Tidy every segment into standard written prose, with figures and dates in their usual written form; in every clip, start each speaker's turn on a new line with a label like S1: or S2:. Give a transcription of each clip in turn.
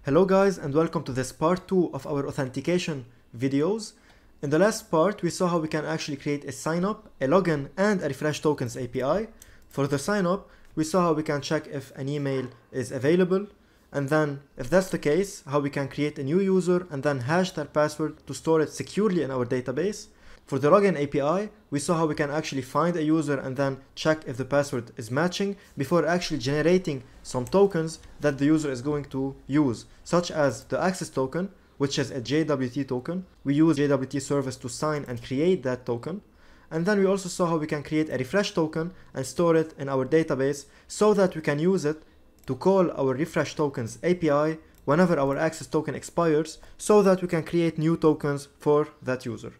S1: Hello guys, and welcome to this part 2 of our authentication videos. In the last part we saw how we can actually create a sign up, a login and a refresh tokens API. For the sign up we saw how we can check if an email is available, and then if that's the case how we can create a new user and then hash their password to store it securely in our database. For the login API, we saw how we can actually find a user and then check if the password is matching before actually generating some tokens that the user is going to use, such as the access token, which is a JWT token. We use JWT service to sign and create that token. And then we also saw how we can create a refresh token and store it in our database so that we can use it to call our refresh tokens API whenever our access token expires, so that we can create new tokens for that user.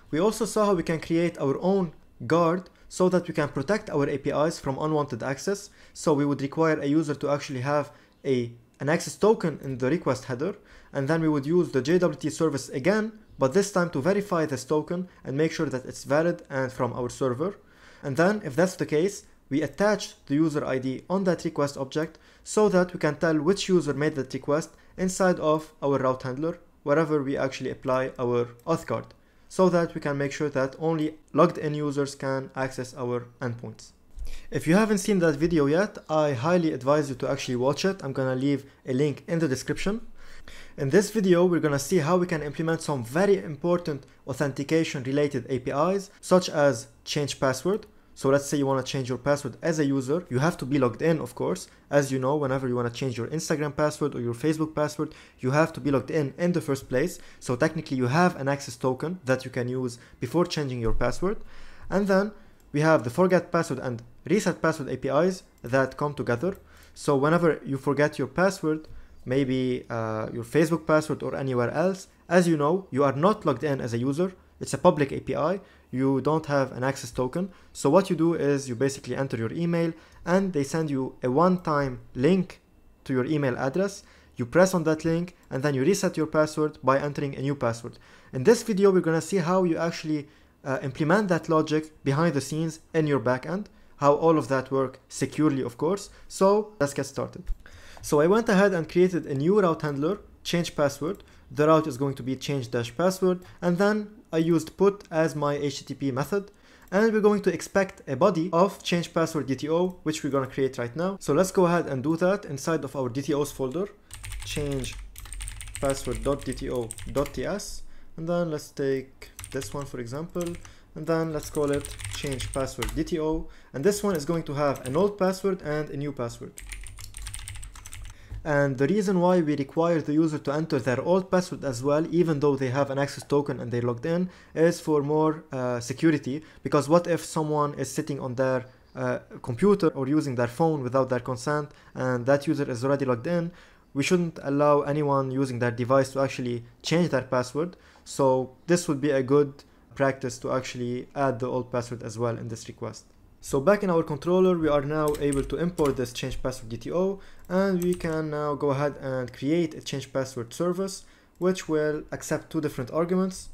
S1: We also saw how we can create our own guard so that we can protect our APIs from unwanted access. So we would require a user to actually have an access token in the request header, and then we would use the JWT service again, but this time to verify this token and make sure that it's valid and from our server. And then if that's the case, we attach the user ID on that request object so that we can tell which user made that request inside of our route handler wherever we actually apply our auth card, so that we can make sure that only logged in users can access our endpoints. If you haven't seen that video yet, I highly advise you to actually watch it. I'm gonna leave a link in the description. In this video, we're gonna see how we can implement some very important authentication related APIs, such as change password. So let's say you want to change your password as a user. You have to be logged in, of course. As you know, whenever you want to change your Instagram password or your Facebook password, you have to be logged in the first place. So technically you have an access token that you can use before changing your password. And then we have the forget password and reset password APIs that come together. So whenever you forget your password, maybe your Facebook password or anywhere else, as you know, you are not logged in as a user. It's a public API. You don't have an access token. So what you do is you basically enter your email and they send you a one-time link to your email address. You press on that link and then you reset your password by entering a new password. In this video, we're going to see how you actually implement that logic behind the scenes in your backend, how all of that work securely, of course. So let's get started. So I went ahead and created a new route handler, change password. The route is going to be change-password, and then I used put as my HTTP method, and we're going to expect a body of change password DTO, which we're going to create right now. So let's go ahead and do that inside of our DTOs folder, change password.dto.ts, and then let's take this one for example, and then let's call it change password DTO, and this one is going to have an old password and a new password. And the reason why we require the user to enter their old password as well, even though they have an access token and they're logged in, is for more security. Because what if someone is sitting on their computer or using their phone without their consent and that user is already logged in? We shouldn't allow anyone using their device to actually change their password. So this would be a good practice to actually add the old password as well in this request. So back in our controller, we are now able to import this change password DTO, and we can now go ahead and create a change password service, which will accept two different arguments,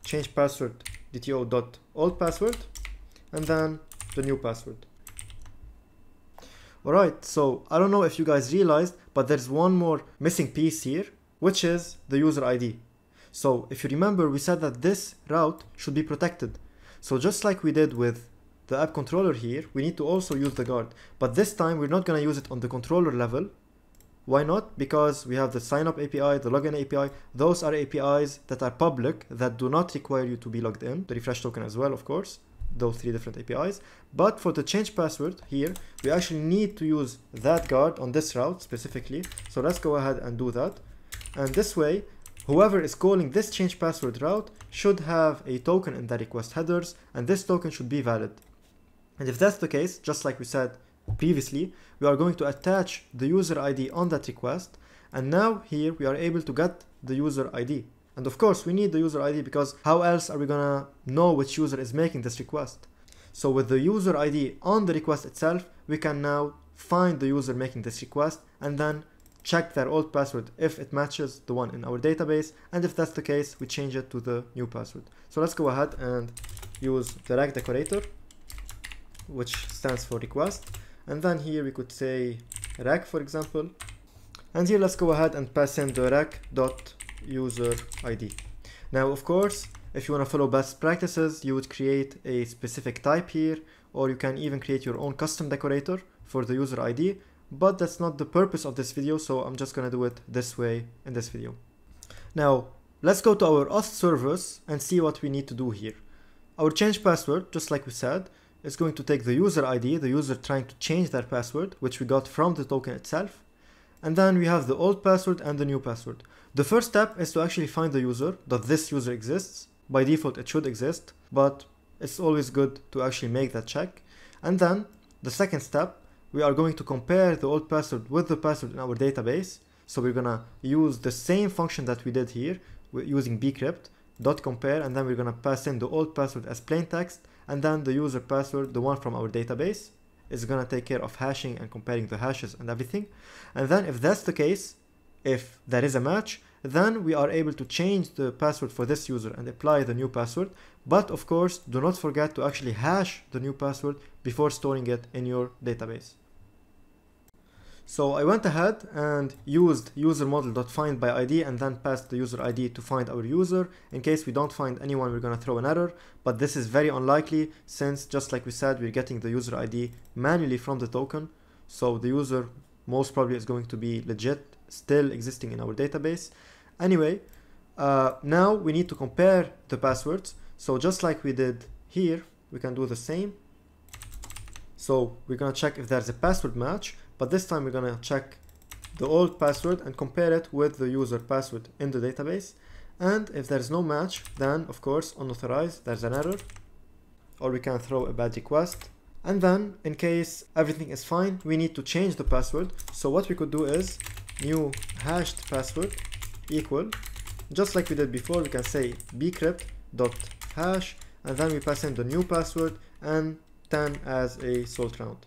S1: change password DTO.old password, and then the new password. Alright, so I don't know if you guys realized, but there's one more missing piece here, which is the user ID. So if you remember, we said that this route should be protected. So just like we did with the app controller here, we need to also use the guard, but this time we're not going to use it on the controller level. Why not? Because we have the sign up API, the login API. Those are APIs that are public, that do not require you to be logged in. The refresh token as well, of course, those three different APIs. But for the change password here, we actually need to use that guard on this route specifically. So let's go ahead and do that. And this way, whoever is calling this change password route should have a token in the request headers, and this token should be valid. And if that's the case, just like we said previously, we are going to attach the user ID on that request. And now here we are able to get the user ID. And of course we need the user ID, because how else are we gonna know which user is making this request? So with the user ID on the request itself, we can now find the user making this request and then check their old password if it matches the one in our database. And if that's the case, we change it to the new password. So let's go ahead and use the rag decorator, which stands for request, and then here we could say rag, for example, And here let's go ahead and pass in the rec.user_id. Now of course, if you want to follow best practices, you would create a specific type here, or you can even create your own custom decorator for the user ID, but that's not the purpose of this video, so I'm just gonna do it this way in this video. Now let's go to our auth service and see what we need to do here. Our change password, just like we said, is going to take the user ID, the user trying to change their password, which we got from the token itself. And then we have the old password and the new password. The first step is to actually find the user, that this user exists. By default it should exist, but it's always good to actually make that check. And then the second step, we are going to compare the old password with the password in our database. So we're gonna use the same function that we did here, we're using bcrypt.compare, and then we're gonna pass in the old password as plain text, and then the user password, the one from our database, is gonna take care of hashing and comparing the hashes and everything. And then if that's the case, if there is a match, then we are able to change the password for this user and apply the new password. But of course, do not forget to actually hash the new password before storing it in your database. So I went ahead and used user model.findById and then passed the user ID to find our user. In case we don't find anyone, we're gonna throw an error, but this is very unlikely since, just like we said, we're getting the user ID manually from the token. So the user most probably is going to be legit, still existing in our database. Anyway, now we need to compare the passwords. So just like we did here, we can do the same. So we're gonna check if there's a password match, but this time we're gonna check the old password and compare it with the user password in the database. And if there's no match, then of course unauthorized, there's an error, or we can throw a bad request. And then in case everything is fine, we need to change the password. So what we could do is new hashed password equal, just like we did before, we can say bcrypt.hash, and then we pass in the new password and 10 as a salt round.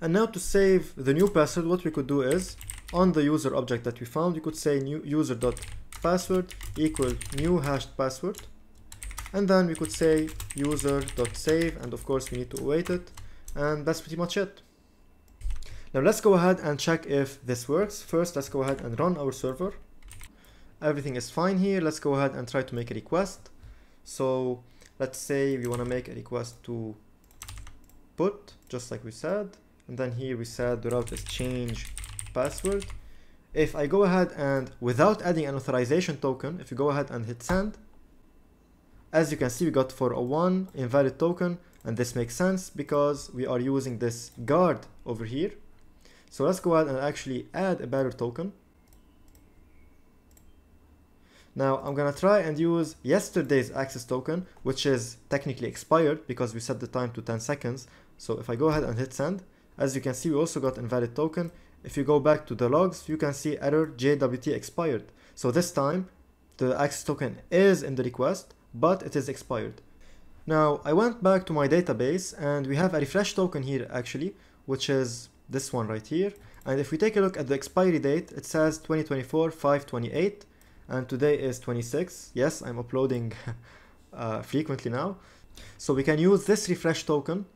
S1: And now to save the new password, what we could do is on the user object that we found, we could say new user.password equal new hashed password, and then we could say user.save, and of course we need to await it, and that's pretty much it. Now let's go ahead and check if this works. First, let's go ahead and run our server. Everything is fine here. Let's go ahead and try to make a request. So let's say we want to make a request to put, just like we said, and then here we said the route is change password. If I go ahead and without adding an authorization token, if you go ahead and hit send, as you can see we got 401 invalid token, and this makes sense because we are using this guard over here. So let's go ahead and actually add a bearer token. Now I'm gonna try and use yesterday's access token, which is technically expired because we set the time to 10 seconds. So if I go ahead and hit send, as you can see we also got invalid token. If you go back to the logs, you can see error JWT expired. So this time the access token is in the request, but it is expired. Now I went back to my database and we have a refresh token here actually, which is this one right here. And if we take a look at the expiry date, it says 2024-5/28. And today is 26. Yes, I'm uploading frequently now. So we can use this refresh token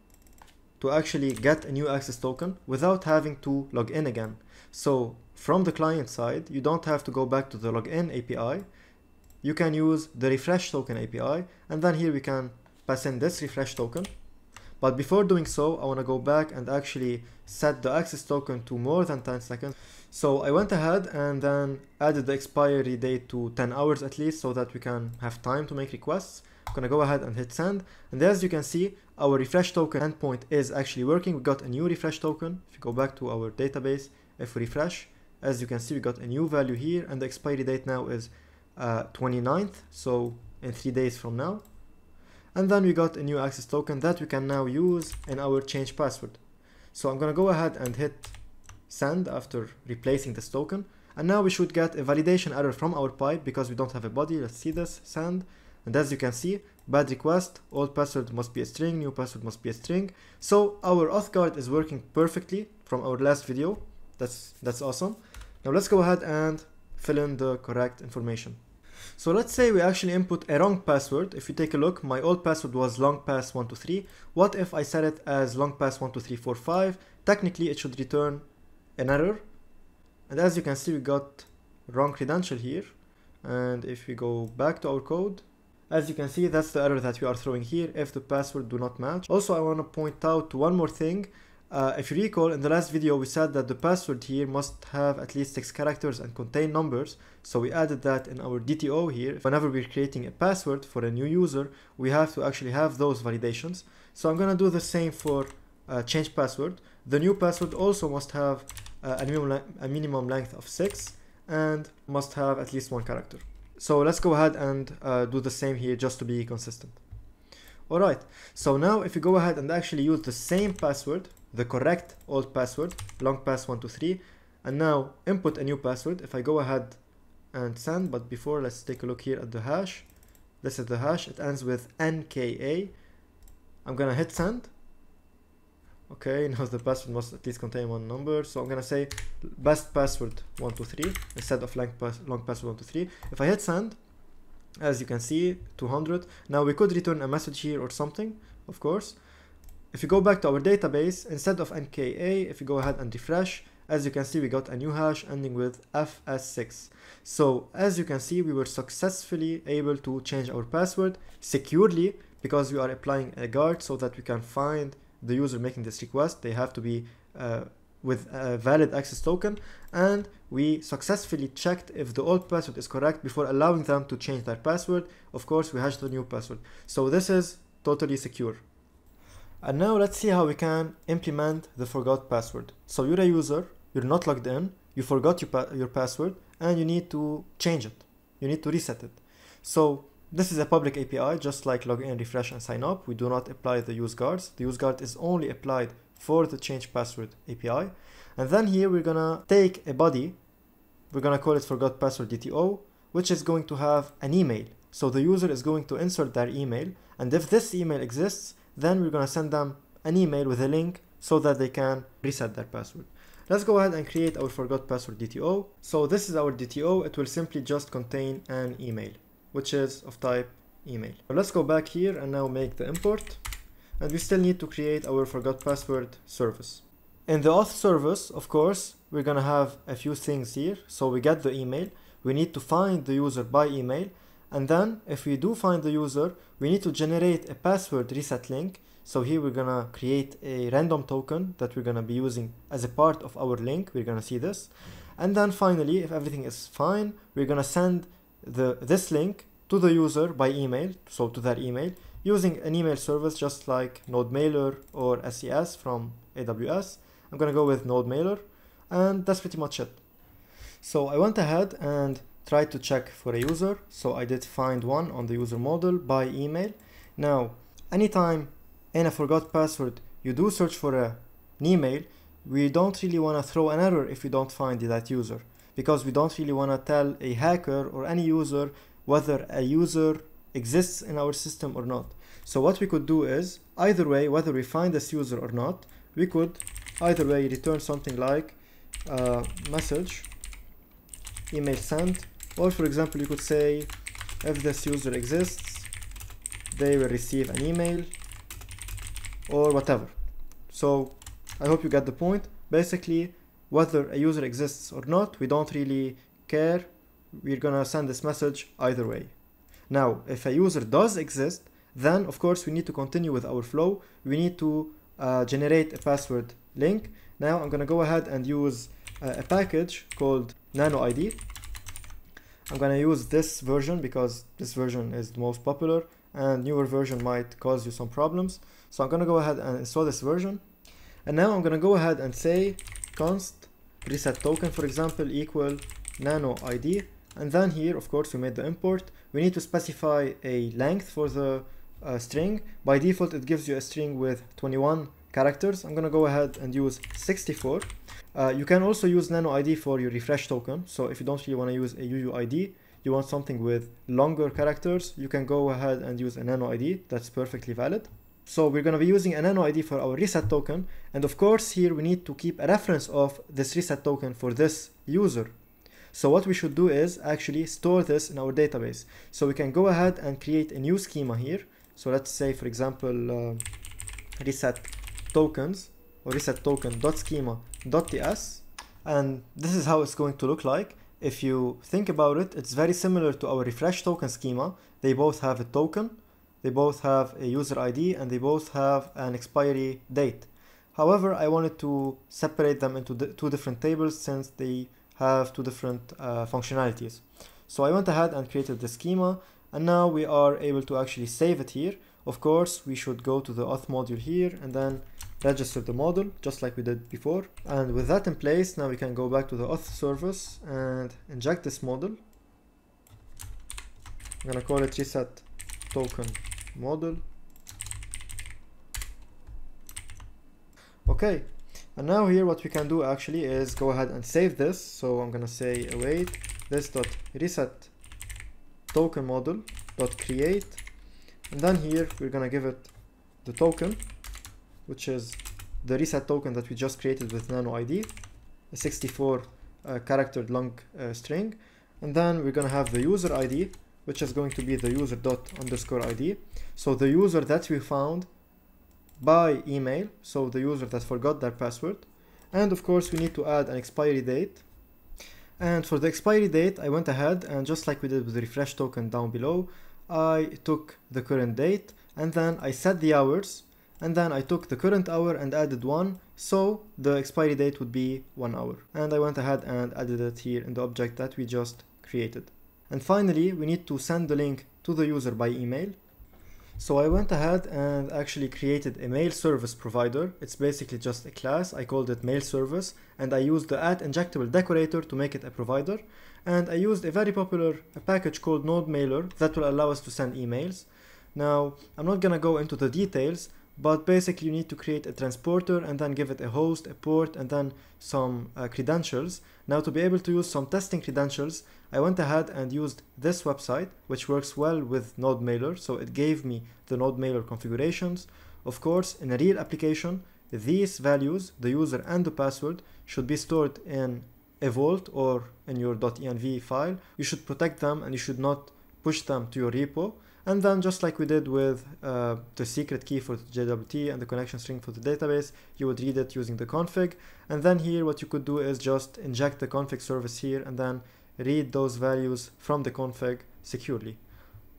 S1: to actually get a new access token without having to log in again. So from the client side, you don't have to go back to the login API. You can use the refresh token API, and then here we can pass in this refresh token. But before doing so, I want to go back and actually set the access token to more than 10 seconds. So I went ahead and then added the expiry date to 10 hours at least so that we can have time to make requests. I'm gonna go ahead and hit send, and as you can see, our refresh token endpoint is actually working. We got a new refresh token. If you go back to our database, if we refresh, as you can see, we got a new value here, and the expiry date now is 29th, so in 3 days from now. And then we got a new access token that we can now use in our change password. So I'm gonna go ahead and hit send after replacing this token, and now we should get a validation error from our pipe because we don't have a body. Let's see this, send, and as you can see, bad request, old password must be a string, new password must be a string. So our auth guard is working perfectly from our last video. That's awesome. Now let's go ahead and fill in the correct information. So let's say we actually input a wrong password. If you take a look, my old password was longpass123. What if I set it as longpass12345? Technically it should return an error. And as you can see, we got wrong credential here. And if we go back to our code, as you can see, that's the error that we are throwing here if the password do not match. Also, I want to point out one more thing. If you recall, in the last video, we said that the password here must have at least 6 characters and contain numbers. So we added that in our DTO here. Whenever we're creating a password for a new user, we have to actually have those validations. So I'm going to do the same for change password. The new password also must have a minimum length of 6 and must have at least 1 character. So let's go ahead and do the same here just to be consistent. Alright, so now if you go ahead and actually use the same password, the correct old password, longpass123, and now input a new password. If I go ahead and send, but before, let's take a look here at the hash. This is the hash, it ends with NKA. I'm gonna hit send. Okay, now the password must at least contain 1 number, so I'm gonna say best password 123 instead of long password 123. If I hit send, as you can see, 200. Now we could return a message here or something, of course. If you go back to our database, instead of NKA, if you go ahead and refresh, as you can see, we got a new hash ending with FS6. So as you can see, we were successfully able to change our password securely because we are applying a guard so that we can find the user making this request. They have to be with a valid access token, and we successfully checked if the old password is correct before allowing them to change their password. Of course, we hashed the new password. So this is totally secure. And now let's see how we can implement the forgot password. So you're a user, you're not logged in, you forgot your password, and you need to change it. You need to reset it. So this is a public API, just like login, refresh, and sign up. We do not apply the use guards. The use guard is only applied for the change password API. And then here we're gonna take a body, we're gonna call it forgot password DTO, which is going to have an email. So the user is going to insert their email, and if this email exists, then we're gonna send them an email with a link so that they can reset their password. Let's go ahead and create our forgot password DTO. So this is our DTO. It will simply just contain an email, which is of type email. Now let's go back here and now make the import. And we still need to create our forgot password service. In the auth service, of course, we're gonna have a few things here. So we get the email, we need to find the user by email, and then if we do find the user, we need to generate a password reset link. So here we're gonna create a random token that we're gonna be using as a part of our link. We're gonna see this. And then finally, if everything is fine, we're gonna send this link to the user by email, so to their email, using an email service just like NodeMailer or SES from AWS. I'm gonna go with NodeMailer, and that's pretty much it. So I went ahead and tried to check for a user. So I did find one on the user model by email. Now, anytime in a forgot password you do search for an email, we don't really want to throw an error if we don't find that user, because we don't really want to tell a hacker or any user whether a user exists in our system or not. So what we could do is, either way, whether we find this user or not, we could either way return something like message email sent, or for example you could say if this user exists they will receive an email, or whatever. So I hope you get the point. Basically, whether a user exists or not, we don't really care. We're gonna send this message either way. Now, if a user does exist, then of course we need to continue with our flow. We need to generate a password link. Now I'm gonna go ahead and use a package called NanoID. I'm gonna use this version because this version is the most popular, and newer version might cause you some problems. So I'm gonna go ahead and install this version. And now I'm gonna go ahead and say const reset token, for example, equal NanoID. And then here, of course, we made the import. We need to specify a length for the string. By default, it gives you a string with 21 characters. I'm gonna go ahead and use 64. You can also use NanoID for your refresh token. So if you don't really want to use a UUID, you want something with longer characters, you can go ahead and use a NanoID. That's perfectly valid. So we're going to be using a NanoID for our reset token. And of course, here we need to keep a reference of this reset token for this user. So what we should do is actually store this in our database. So we can go ahead and create a new schema here. So let's say, for example, reset tokens or reset token.schema.ts. And this is how it's going to look like. If you think about it, it's very similar to our refresh token schema. They both have a token, they both have a user ID, and they both have an expiry date. However, I wanted to separate them into two different tables since they have two different functionalities. So I went ahead and created the schema, and now we are able to actually save it here. Of course, we should go to the auth module here and then register the model just like we did before. And with that in place, now we can go back to the auth service and inject this model. I'm gonna call it reset token model. Okay, and now here what we can do actually is go ahead and save this. So I'm gonna say await this.reset token model dot create, and then here we're gonna give it the token, which is the reset token that we just created with nano ID, a 64 character long string, and then we're gonna have the user ID, which is going to be the user dot underscore ID. So the user that we found by email, so the user that forgot their password. And of course we need to add an expiry date. And for the expiry date, I went ahead and just like we did with the refresh token down below, I took the current date and then I set the hours, and then I took the current hour and added 1, so the expiry date would be 1 hour. And I went ahead and added it here in the object that we just created. And finally, we need to send the link to the user by email. So I went ahead and actually created a mail service provider. It's basically just a class. I called it mail service, and I used the @injectable decorator to make it a provider. And I used a very popular package called Node Mailer that will allow us to send emails. Now, I'm not gonna go into the details, but basically you need to create a transporter and then give it a host, a port, and then some credentials. Now, to be able to use some testing credentials, I went ahead and used this website, which works well with Node Mailer. So it gave me the Node Mailer configurations. Of course, in a real application, these values, the user and the password, should be stored in a vault or in your .env file. You should protect them and you should not push them to your repo. And then just like we did with the secret key for the JWT and the connection string for the database, you would read it using the config. And then here what you could do is just inject the config service here and then read those values from the config securely.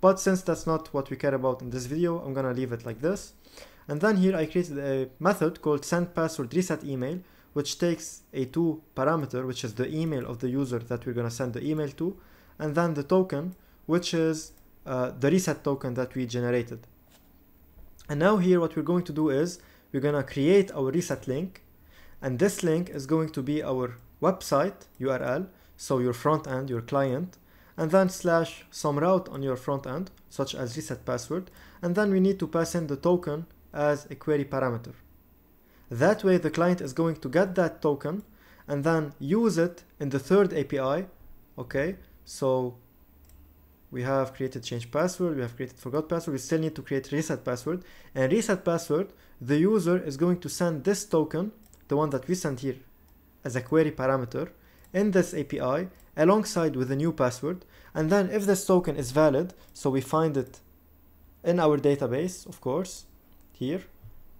S1: But since that's not what we care about in this video, I'm gonna leave it like this. And then here I created a method called sendPasswordResetEmail, which takes a 2 parameter, which is the email of the user that we're gonna send the email to, and then the token, which is the reset token that we generated. And now here what we're going to do is we're gonna create our reset link, and this link is going to be our website URL, so your front end, your client, and then slash some route on your front end, such as reset password, and then we need to pass in the token as a query parameter. That way the client is going to get that token and then use it in the third API. Okay, so we have created change password, we have created forgot password, we still need to create reset password. And reset password, the user is going to send this token, the one that we sent here as a query parameter, in this API alongside with the new password. And then if this token is valid, so we find it in our database, of course, here.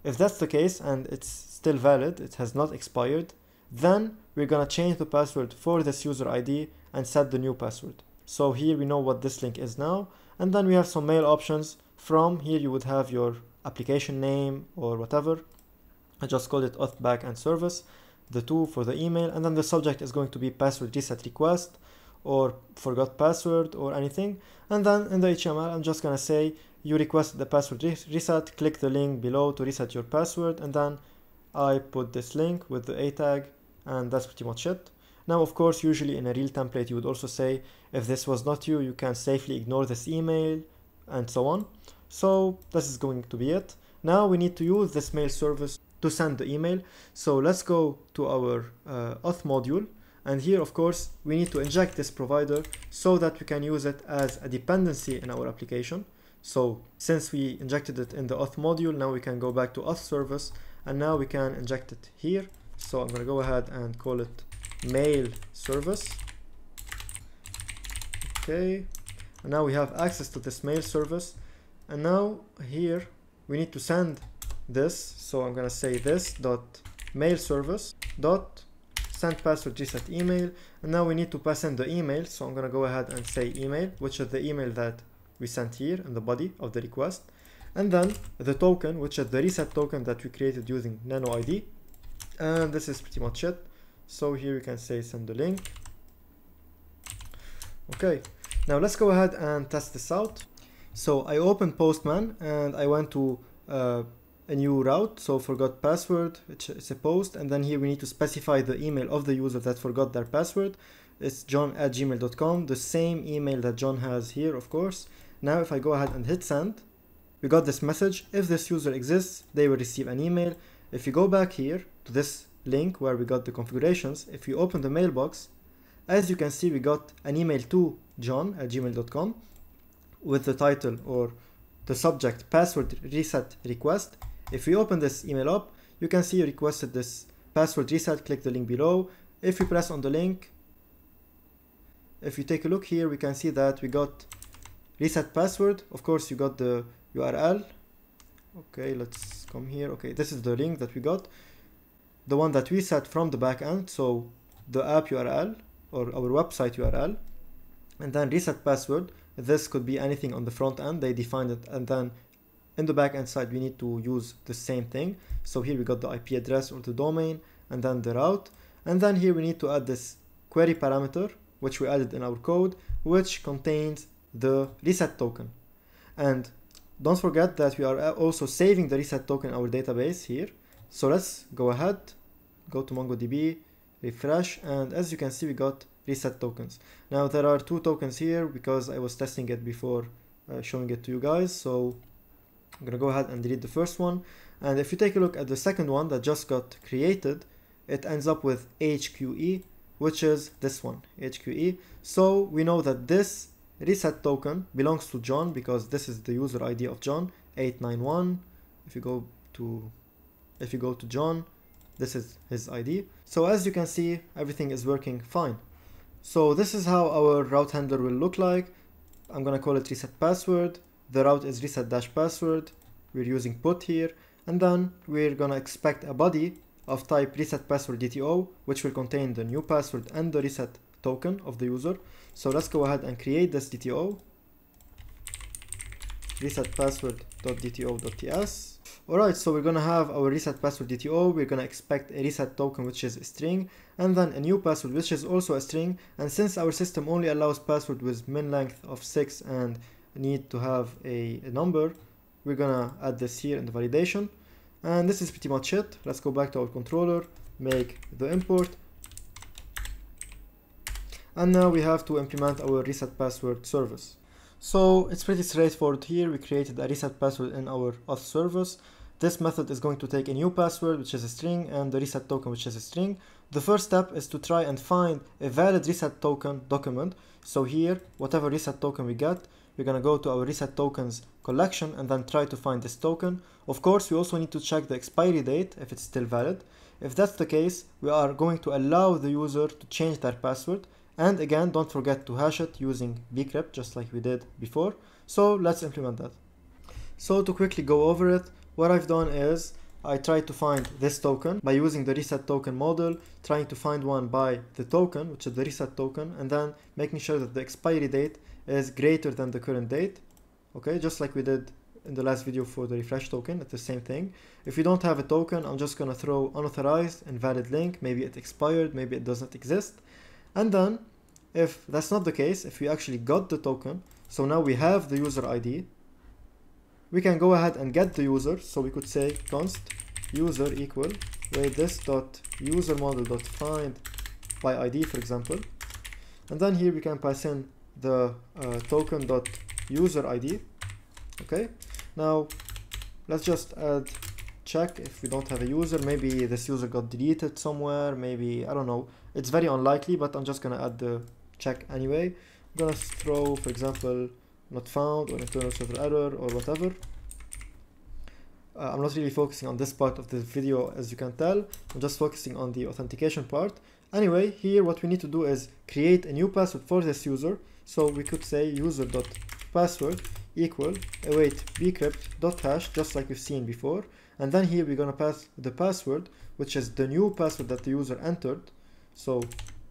S1: If that's the case and it's still valid, it has not expired, then we're gonna change the password for this user ID and set the new password. So here we know what this link is now, and then we have some mail options. From here you would have your application name or whatever. I just called it auth backend service, the 2 for the email, and then the subject is going to be password reset request or forgot password or anything. And then in the HTML I'm just gonna say you requested the password reset, click the link below to reset your password, and then I put this link with the A tag, and that's pretty much it. Now, of course, usually in a real template, you would also say, if this was not you, you can safely ignore this email, and so on. So this is going to be it. Now we need to use this mail service to send the email. So let's go to our auth module. And here, of course, we need to inject this provider so that we can use it as a dependency in our application. So since we injected it in the auth module, now we can go back to auth service, and now we can inject it here. So I'm going to go ahead and call it mail service. Okay, and now we have access to this mail service, and now here we need to send this. So I'm gonna say this dot mail service dot send password reset email, and now we need to pass in the email. So I'm gonna go ahead and say email, which is the email that we sent here in the body of the request, and then the token, which is the reset token that we created using nano ID. And this is pretty much it. So here you can say send the link. Okay, now let's go ahead and test this out. So I opened Postman and I went to a new route, so forgot password, which is a post, and then here we need to specify the email of the user that forgot their password. It's john@gmail.com, the same email that John has here, of course. Now if I go ahead and hit send, we got this message: if this user exists, they will receive an email. If you go back here to this link where we got the configurations, if you open the mailbox, as you can see, we got an email to john@gmail.com with the title or the subject password reset request. If we open this email up, you can see you requested this password reset. Click the link below. If you press on the link, if you take a look here, we can see that we got reset password. Of course, you got the URL. Okay, let's come here. Okay, this is the link that we got, the one that we set from the backend. So the app URL or our website URL, and then reset password. This could be anything on the front end, they defined it, and then in the backend side we need to use the same thing. So here we got the IP address or the domain, and then the route, and then here we need to add this query parameter, which we added in our code, which contains the reset token. And don't forget that we are also saving the reset token in our database here. So let's go ahead, go to MongoDB, refresh, and as you can see, we got reset tokens. Now there are two tokens here because I was testing it before showing it to you guys. So I'm gonna go ahead and delete the first one. And if you take a look at the second one that just got created, it ends up with HQE, which is this one, HQE. So we know that this reset token belongs to John because this is the user ID of John, 891. If you go to John, this is his ID. So as you can see, everything is working fine. So this is how our route handler will look like. I'm gonna call it reset password. The route is reset-password. We're using put here, and then we're gonna expect a body of type reset password DTO, which will contain the new password and the reset token of the user. So let's go ahead and create this DTO, reset password.dto.ts. Alright, so we're gonna have our reset password DTO, we're gonna expect a reset token which is a string, and then a new password which is also a string. And since our system only allows password with min length of 6 and need to have a number, we're gonna add this here in the validation. And this is pretty much it. Let's go back to our controller, make the import, and now we have to implement our reset password service. So it's pretty straightforward here. We created a reset password in our auth service. This method is going to take a new password, which is a string, and the reset token, which is a string. The first step is to try and find a valid reset token document. So here, whatever reset token we get, we're gonna go to our reset tokens collection and then try to find this token. Of course, we also need to check the expiry date if it's still valid. If that's the case, we are going to allow the user to change their password. And again, don't forget to hash it using bcrypt, just like we did before. So let's implement that. So to quickly go over it, what I've done is I tried to find this token by using the reset token model, trying to find one by the token, which is the reset token, and then making sure that the expiry date is greater than the current date. Okay, just like we did in the last video for the refresh token, it's the same thing. If you don't have a token, I'm just gonna throw unauthorized invalid link. Maybe it expired, maybe it doesn't exist. And then if that's not the case, if we actually got the token, so now we have the user ID, we can go ahead and get the user. So we could say const user equal wait this dot user model dot find by ID, for example, and then here we can pass in the token dot user ID. Okay, now let's just add check if we don't have a user. Maybe this user got deleted somewhere, maybe, I don't know, it's very unlikely, but I'm just gonna add the check anyway. I'm gonna throw, for example, not found or internal server error or whatever. I'm not really focusing on this part of the video, as you can tell. I'm just focusing on the authentication part. Anyway, here what we need to do is create a new password for this user. So we could say user.password equal await bcrypt.hash, just like we've seen before. And then here we're gonna pass the password, which is the new password that the user entered. so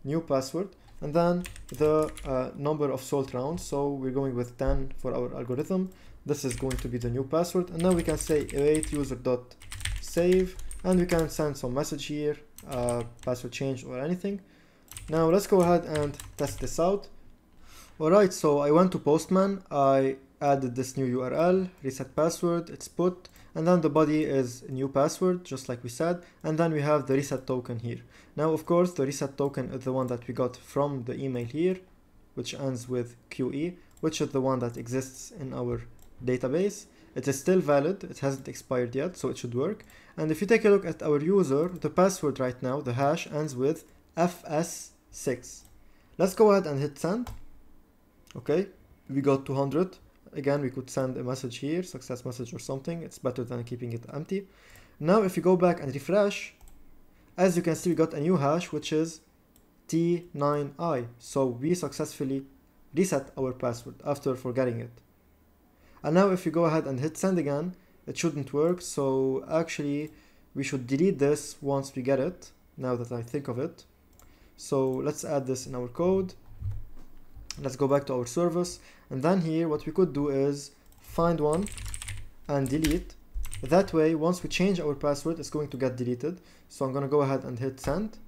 S1: new password, and then the number of salt rounds, so we're going with 10 for our algorithm. This is going to be the new password, and now we can say await user.save, and we can send some message here, password change or anything. Now let's go ahead and test this out. Alright, so I went to Postman, I added this new URL, reset password, it's put, and then the body is new password, just like we said, and then we have the reset token here. Now of course the reset token is the one that we got from the email here, which ends with QE, which is the one that exists in our database. It is still valid, it hasn't expired yet, so it should work. And if you take a look at our user, the password right now, the hash, ends with FS6. Let's go ahead and hit send. Okay, we got 200. Again, we could send a message here, success message or something. It's better than keeping it empty. Now if you go back and refresh, as you can see, we got a new hash, which is T9I. So we successfully reset our password after forgetting it. And now if you go ahead and hit send again, it shouldn't work. So actually we should delete this once we get it, now that I think of it. So let's add this in our code. Let's go back to our service, and then here what we could do is find one and delete. That way once we change our password, it's going to get deleted. So I'm gonna go ahead and hit send.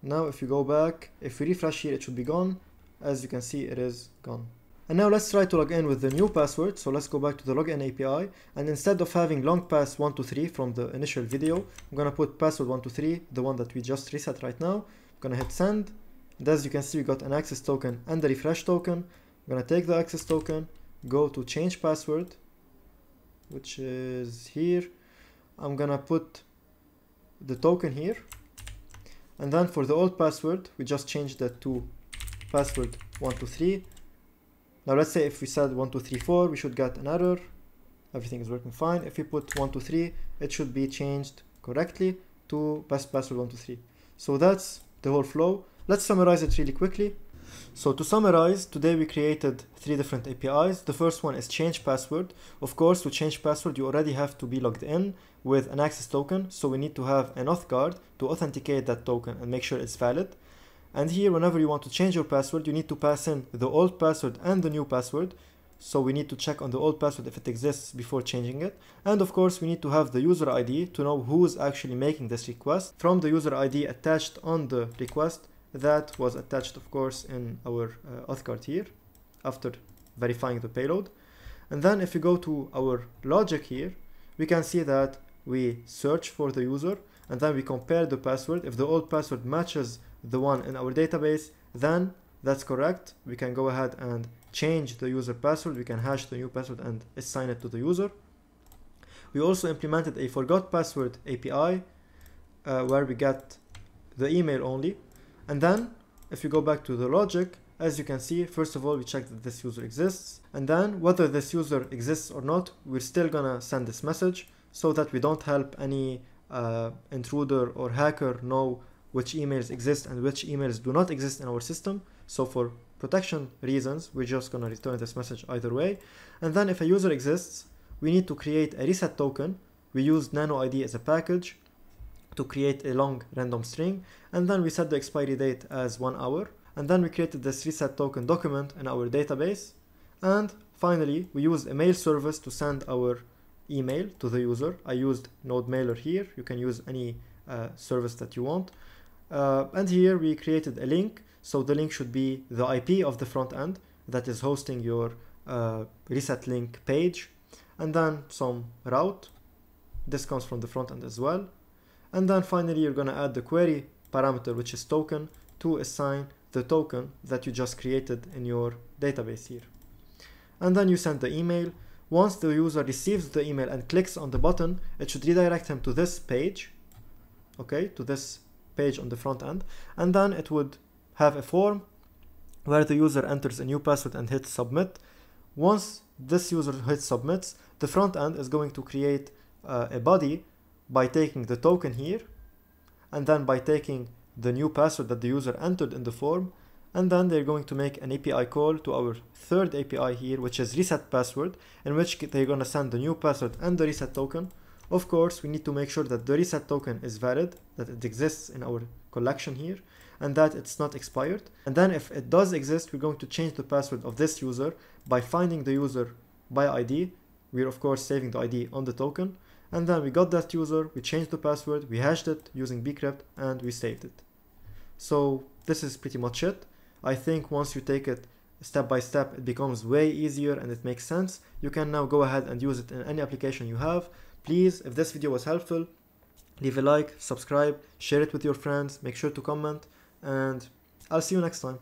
S1: Now if you go back, if we refresh here, it should be gone. As you can see, it is gone. And now let's try to log in with the new password. So let's go back to the login API, and instead of having long pass 123 from the initial video, I'm gonna put password 123, the one that we just reset right now. I'm gonna hit send, and as you can see, we got an access token and a refresh token. I'm gonna take the access token, go to change password, which is here. I'm gonna put the token here, and then for the old password, we just changed that to password 123. Now let's say if we said 1234, we should get an error. Everything is working fine. If we put 123, it should be changed correctly to password 123. So that's the whole flow. Let's summarize it really quickly. So to summarize, today we created 3 different APIs. The first one is change password. Of course, to change password, you already have to be logged in with an access token. So we need to have an auth card to authenticate that token and make sure it's valid. And here, whenever you want to change your password, you need to pass in the old password and the new password. So we need to check on the old password if it exists before changing it. And of course, we need to have the user ID to know who is actually making this request. From the user ID attached on the request, that was attached, of course, in our auth card here after verifying the payload. And then if you go to our logic here, we can see that we search for the user and then we compare the password. If the old password matches the one in our database, then that's correct. We can go ahead and change the user password. We can hash the new password and assign it to the user. We also implemented a forgot password API where we get the email only. And then if you go back to the logic, as you can see, first of all, we check that this user exists. And then whether this user exists or not, we're still gonna send this message so that we don't help any intruder or hacker know which emails exist and which emails do not exist in our system. So for protection reasons, we're just gonna return this message either way. And then if a user exists, we need to create a reset token. We use NanoID as a package to create a long random string, and then we set the expiry date as 1 hour, and then we created this reset token document in our database. And finally, we used a mail service to send our email to the user. I used Node Mailer here. You can use any service that you want. And here we created a link. So the link should be the IP of the front end that is hosting your reset link page, and then some route. This comes from the front end as well. And then finally, you're gonna add the query parameter, which is token, to assign the token that you just created in your database here. And then you send the email. Once the user receives the email and clicks on the button, it should redirect him to this page, okay, to this page on the front end. And then it would have a form where the user enters a new password and hits submit. Once this user hits submits, the front end is going to create a body by taking the token here, and then by taking the new password that the user entered in the form, and then they're going to make an API call to our third API here, which is reset password, in which they're going to send the new password and the reset token. Of course, we need to make sure that the reset token is valid, that it exists in our collection here, and that it's not expired. And then if it does exist, we're going to change the password of this user by finding the user by ID. We're of course saving the ID on the token, and then we got that user, we changed the password, we hashed it using bcrypt, and we saved it. So this is pretty much it. I think once you take it step by step, it becomes way easier and it makes sense. You can now go ahead and use it in any application you have. Please, if this video was helpful, leave a like, subscribe, share it with your friends, make sure to comment, and I'll see you next time.